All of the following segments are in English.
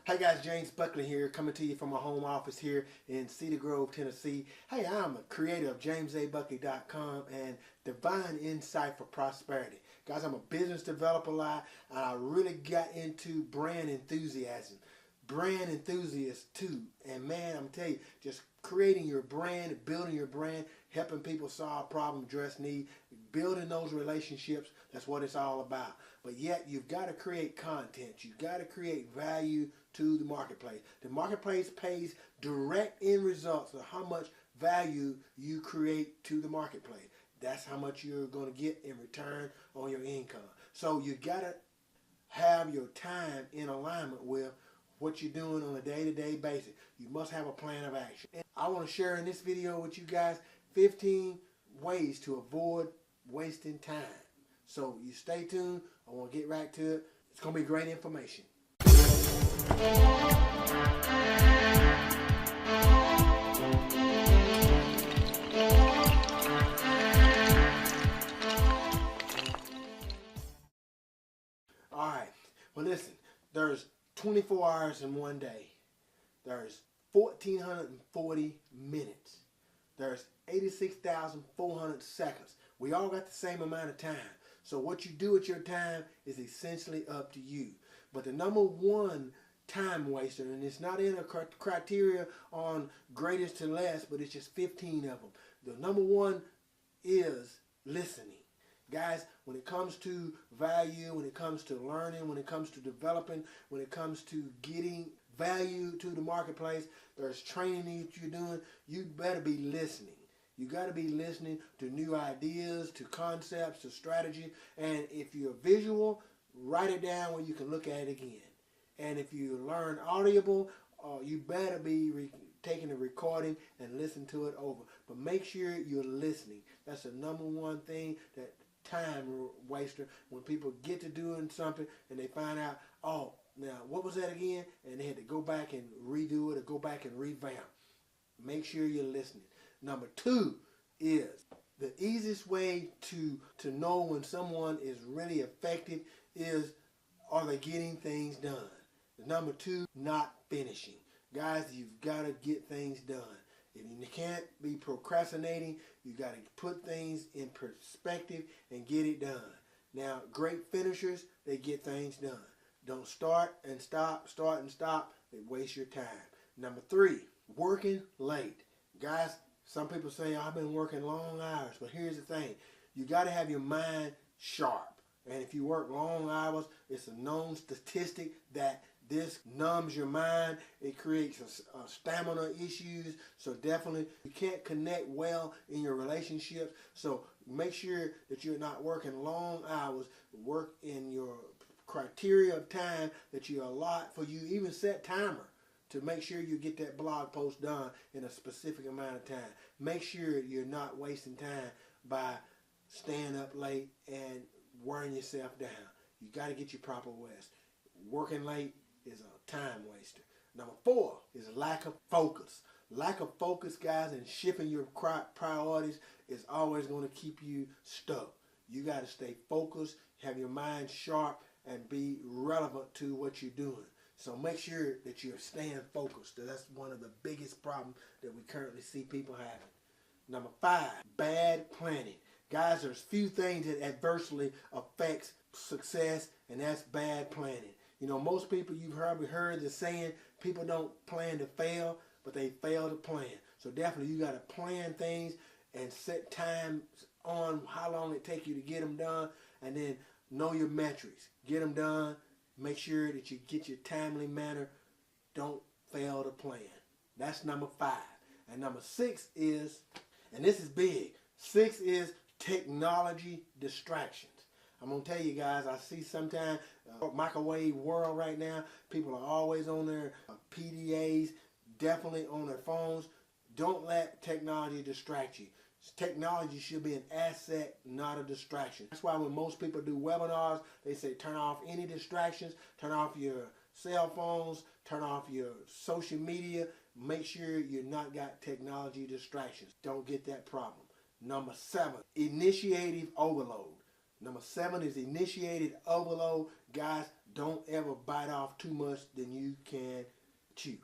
Hey guys, James Buckley here, coming to you from my home office here in Cedar Grove, Tennessee. Hey, I'm a creator of JamesABuckley.com and Divine Insight for Prosperity. Guys, I'm a business developer and I really got into brand enthusiasm. Brand enthusiast too. And man, I'm telling you, just creating your brand, building your brand, helping people solve problems, address needs, building those relationships, that's what it's all about. But yet, you've got to create content. You've got to create value to the marketplace. The marketplace pays direct end results of how much value you create to the marketplace. That's how much you're going to get in return on your income. So you got to have your time in alignment with what you're doing on a day-to-day basis. You must have a plan of action. And I want to share in this video with you guys 15 ways to avoid wasting time. So you stay tuned. I want to get right to it. It's going to be great information. Alright, well listen, there's 24 hours in one day. There's 1,440 minutes. There's 86,400 seconds. We all got the same amount of time. So what you do with your time is essentially up to you. But the number one time waster, and it's not in a criteria on greatest to less, but it's just 15 of them. The number one is listening. Guys, when it comes to value, when it comes to learning, when it comes to developing, when it comes to getting value to the marketplace, there's training that you're doing, you better be listening. You got to be listening to new ideas, to concepts, to strategy. And if you're visual, write it down where you can look at it again. And if you learn audible, you better be taking a recording and listen to it over. But make sure you're listening. That's the number one thing, that time waster. When people get to doing something and they find out, oh, now what was that again? And they had to go back and redo it or go back and revamp. Make sure you're listening. Number two is the easiest way to know when someone is really effective is, are they getting things done? Number two, not finishing. Guys, you've got to get things done. If you can't be procrastinating, you got to put things in perspective and get it done. Now, great finishers, they get things done. Don't start and stop, start and stop. They waste your time. Number three, working late. Guys, some people say, I've been working long hours, but here's the thing. You got to have your mind sharp. And if you work long hours, it's a known statistic that this numbs your mind. It creates stamina issues. So definitely, you can't connect well in your relationships. So make sure that you're not working long hours. Work in your criteria of time that you allot for you. Even set timer to make sure you get that blog post done in a specific amount of time. Make sure you're not wasting time by staying up late and wearing yourself down. You got to get your proper rest. Working late is a time waster. Number four is lack of focus. Lack of focus, guys, and shifting your priorities is always going to keep you stuck. You got to stay focused, have your mind sharp, and be relevant to what you're doing. So make sure that you're staying focused. That's one of the biggest problems that we currently see people having. Number five, bad planning. Guys, there's few things that adversely affects success, and that's bad planning. You know, most people, you've probably heard the saying, people don't plan to fail, but they fail to plan. So definitely you got to plan things and set times on how long it takes you to get them done, and then know your metrics. Get them done. Make sure that you get your timely manner. Don't fail to plan. That's number five. And number six is, and this is big, 6 is technology distractions. I'm going to tell you guys, I see sometimes microwave world right now, people are always on their PDAs, definitely on their phones. Don't let technology distract you. Technology should be an asset, not a distraction. That's why when most people do webinars, they say turn off any distractions, turn off your cell phones, turn off your social media. Make sure you're not got technology distractions. Don't get that problem. Number 7, initiative overload. Number 7 is initiated overload. Guys, don't ever bite off too much than you can chew.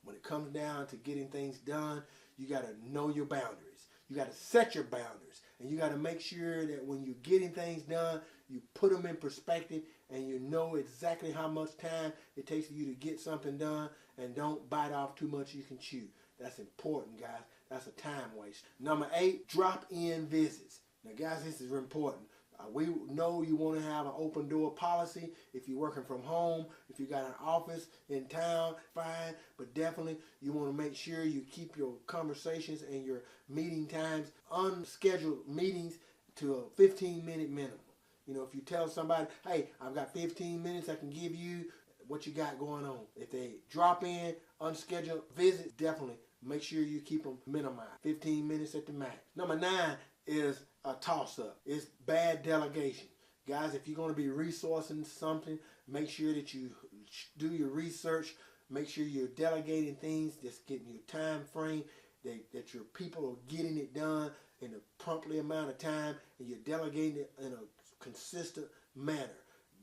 When it comes down to getting things done, you got to know your boundaries. You got to set your boundaries. And you got to make sure that when you're getting things done, you put them in perspective and you know exactly how much time it takes for you to get something done, and don't bite off too much you can chew. That's important, guys. That's a time waste. Number 8, drop-in visits. Now, guys, this is important. We know you want to have an open door policy. If you're working from home, if you got an office in town, fine. But definitely you want to make sure you keep your conversations and your meeting times, unscheduled meetings, to a 15-minute minimum. You know, if you tell somebody, hey, I've got 15 minutes I can give you, what you got going on. If they drop in, unscheduled visits, definitely make sure you keep them minimized. 15 minutes at the max. Number 9 is a toss-up. It's bad delegation. Guys, if you're going to be resourcing something, make sure that you do your research. Make sure you're delegating things that's getting your time frame, that your people are getting it done in a promptly amount of time, and you're delegating it in a consistent manner.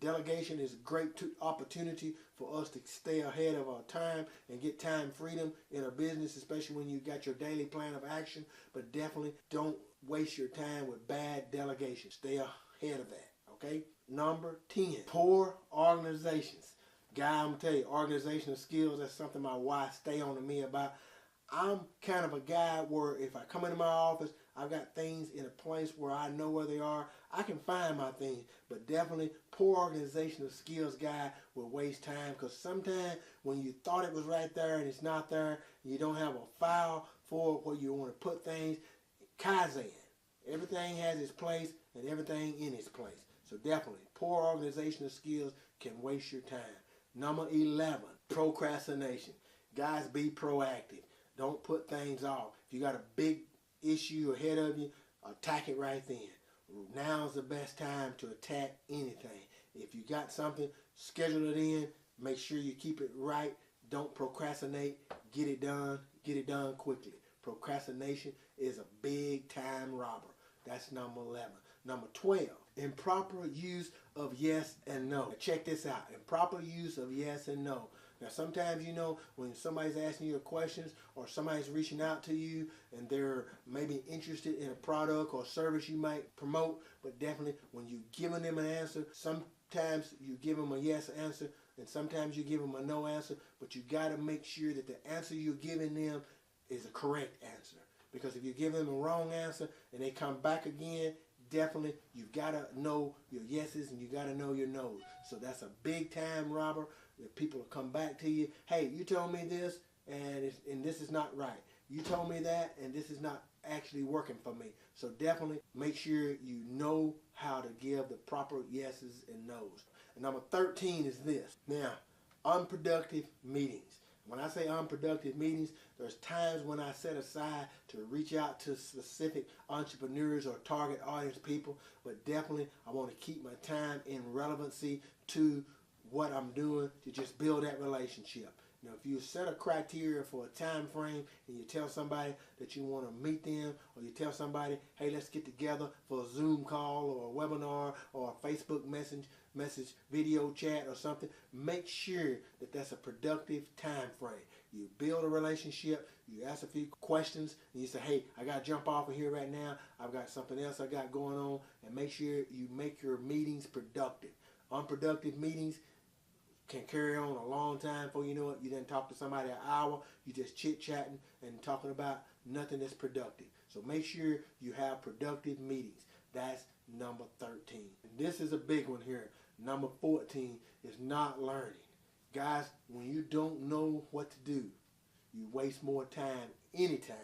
Delegation is a great opportunity for us to stay ahead of our time and get time freedom in a business, especially when you got your daily plan of action. But definitely don't waste your time with bad delegation. Stay ahead of that, okay? Number 10, poor organizations. Guy, I'm going to tell you, organizational skills, that's something my wife stay on to me about. I'm kind of a guy where if I come into my office, I've got things in a place where I know where they are. I can find my things, but definitely poor organizational skills guy will waste time, because sometimes when you thought it was right there and it's not there, you don't have a file for where you want to put things. Kaizen. Everything has its place and everything in its place. So definitely, poor organizational skills can waste your time. Number 11, procrastination. Guys, be proactive. Don't put things off. If you got a big issue ahead of you, attack it right then. Now's the best time to attack anything. If you got something, schedule it in. Make sure you keep it right. Don't procrastinate. Get it done. Get it done quickly. Procrastination is a big time robber. That's number 11. Number 12, improper use of yes and no. Now check this out. Improper use of yes and no. Now sometimes, you know, when somebody's asking you questions or somebody's reaching out to you and they're maybe interested in a product or service you might promote, but definitely when you're giving them an answer, sometimes you give them a yes answer and sometimes you give them a no answer, but you got to make sure that the answer you're giving them is a correct answer. Because if you give them a wrong answer and they come back again, definitely you've got to know your yeses and you got to know your no's. So that's a big time robber. That people will come back to you, hey, you told me this and this is not right. You told me that and this is not actually working for me. So definitely make sure you know how to give the proper yeses and nos. And number 13 is this. Now, unproductive meetings. When I say unproductive meetings, there's times when I set aside to reach out to specific entrepreneurs or target audience people, but definitely I want to keep my time in relevancy to what I'm doing to just build that relationship. Now, if you set a criteria for a time frame and you tell somebody that you want to meet them, or you tell somebody, hey, let's get together for a Zoom call or a webinar or a Facebook message video chat or something, make sure that that's a productive time frame. You build a relationship, you ask a few questions, and you say, hey, I got to jump off of here right now. I've got something else I got going on, and make sure you make your meetings productive. Unproductive meetings can carry on a long time before you know it. You didn't talk to somebody an hour. You just chit-chatting and talking about nothing that's productive. So make sure you have productive meetings. That's number 13. And this is a big one here. Number 14 is not learning. Guys, when you don't know what to do, you waste more time anytime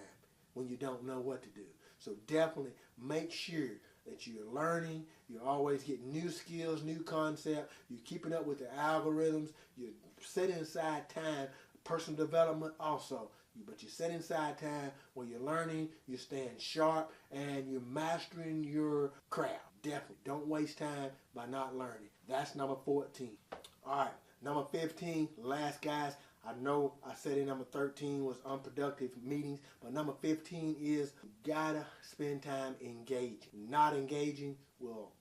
when you don't know what to do. So definitely make sure that you're learning, you're always getting new skills, new concepts, you're keeping up with the algorithms, you're setting aside time, personal development also. But you're setting aside time where you're learning, you're staying sharp, and you're mastering your craft. Definitely don't waste time by not learning. That's number 14. All right, number 15, last guys, I know I said in number 13 was unproductive meetings, but number 15 is you gotta spend time engaging. Not engaging will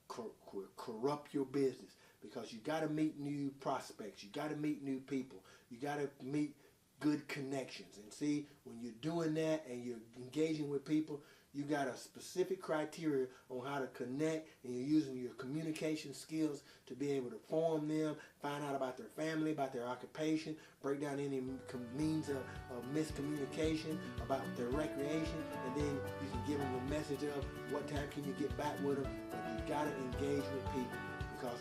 corrupt your business, because you gotta meet new prospects, you gotta meet new people, you gotta meet good connections. And see, when you're doing that and you're engaging with people, you got a specific criteria on how to connect, and you're using your communication skills to be able to form them, find out about their family, about their occupation, break down any means of miscommunication, about their recreation, and then you can give them the message of what time can you get back with them. But you got to engage with people, because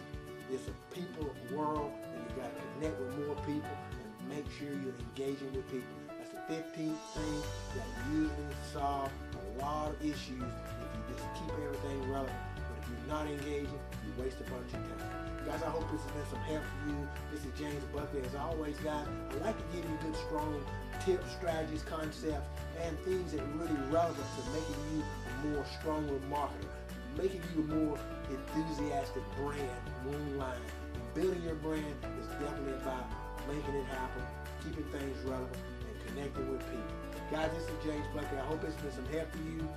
it's a people world, and you got to connect with more people and make sure you're engaging with people. That's the 15th thing that usually solves a lot of issues if you just keep everything relevant. But if you're not engaging, you waste a bunch of time. Guys, I hope this has been some help for you. This is James Buckley. As always, guys, I like to give you good, strong tips, strategies, concepts, and things that are really relevant to making you a more stronger marketer, making you a more enthusiastic brand online. Building your brand is definitely about making it happen, keeping things relevant, and connecting with people. Guys, this is James Buckley. I hope it's been some help for you.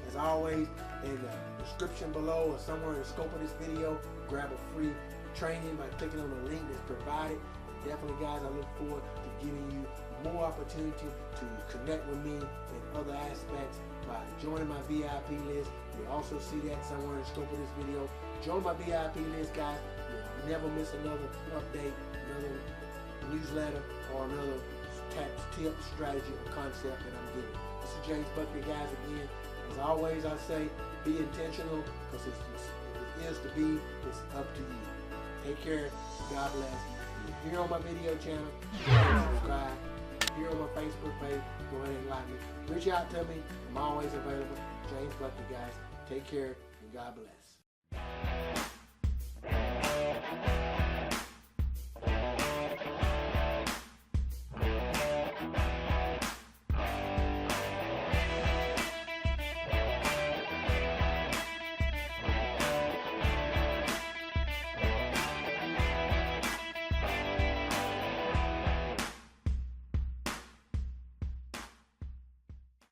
As always, in the description below or somewhere in the scope of this video, grab a free training by clicking on the link that's provided. And definitely, guys, I look forward to giving you more opportunity to connect with me in other aspects by joining my VIP list. You'll also see that somewhere in the scope of this video. Join my VIP list, guys. You'll never miss another update, another newsletter, or another tip, strategy, or concept that I'm giving. This is James Buckley, guys, again. As always, I say, be intentional, because it is to be, it's up to you. Take care. God bless. If you're here on my video channel, go ahead and subscribe. If you're here on my Facebook page, go ahead and like me. Reach out to me. I'm always available. James Buckley, guys. Take care, and God bless.